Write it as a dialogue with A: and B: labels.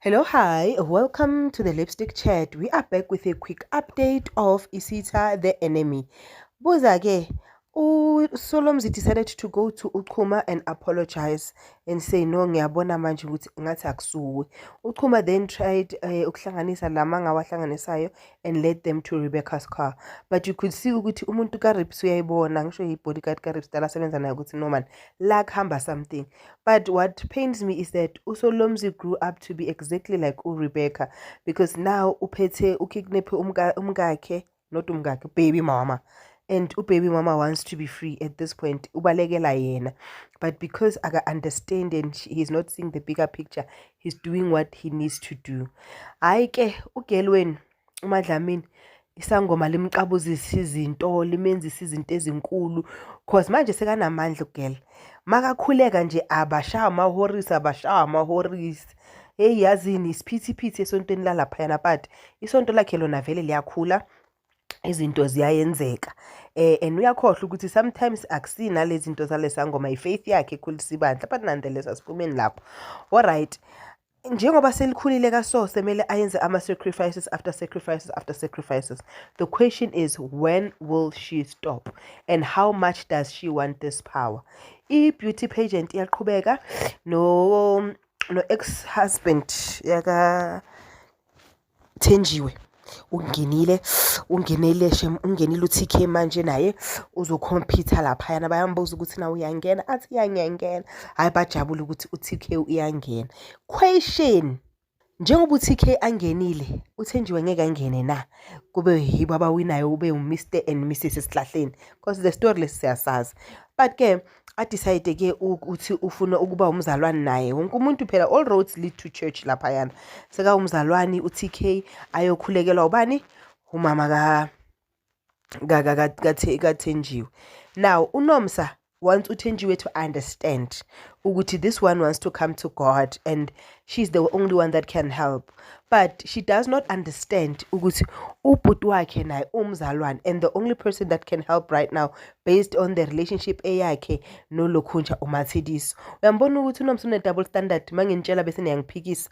A: Hello, hi, welcome to the Lipstick Chat. We are back with a quick update of Isita the Enemy. Buza-ke, uSolomzi decided to go to Uchuma and apologize and say no ngiyabona manje ukuthi ngathi akusuwe. Uchuma then tried ukuhlanganisa lamanga awahlanganisayo and led them to Rebecca's car. But you could see ukuthi umuntu kaRips uyayibona ngisho i-bodyguard kaRips dala sebenza naye ukuthi no man la kuhamba something. But what pains me is that uSolomzi grew up to be exactly like uRebecca because now uphethe ukidnaphe umkakhe not umkakhe baby mama. And baby mama wants to be free at this point. Ubalekela yena. But because I understand and he's not seeing the bigger picture, he's doing what he needs to do. Hayi ke ugelweni uMadlamini isangoma limqabuzisa izinto limenzisa izinto ezinkulu cause manje sekanamandla ugel. Makakhuleka nje abashawa amahorisi. Hey yazini isiphithiphithi esontweni lalaphayana but isonto lakhe lona vele liyakhula. Izinto ziyayenzeka and uyakhohlwa ukuthi sometimes akusina lezi zinto zalesangoma ifaith yakhe ekhulisa ibandla but nonetheless asiphumeni lapho. Alright, njengoba selikhulile kaSo semele ayenze ama-sacrifices after sacrifices after sacrifices. The question is, when will she stop and how much does she want this power? I-beauty pageant iyaqhubeka no ex-husband yaka Thenjiwe ungenile uTK manje naye uzocompete laphayana bayambuza ukuthi na uyangena athi yangiyangena hayi bajabule ukuthi uTK uyangena. Question, njengoba uTK angenile uThenjiwe ngeke angene na kube yibo abawinayo ube uMr and Mrs Sihlahleni because the story lesiyasazi. But ke adecide ke ukuthi ufuna ukuba umzalwane naye wonke umuntu phela all roads lead to church laphayana seka umzalwane uTK ayokhulekelwa ubani umama kaThenjiwe. Now uNomsa wants uThenjiwe to understand ukuthi this one wants to come to God and she's the only one that can help, but she does not understand ukuthi ubhuti wakhe naye umzalwane and the only person that can help right now based on the relationship eyakhe noLokhunja uMatshidiso. Uyambona ukuthi uNomsa une double standard mangintshela bese niyangiphikisa.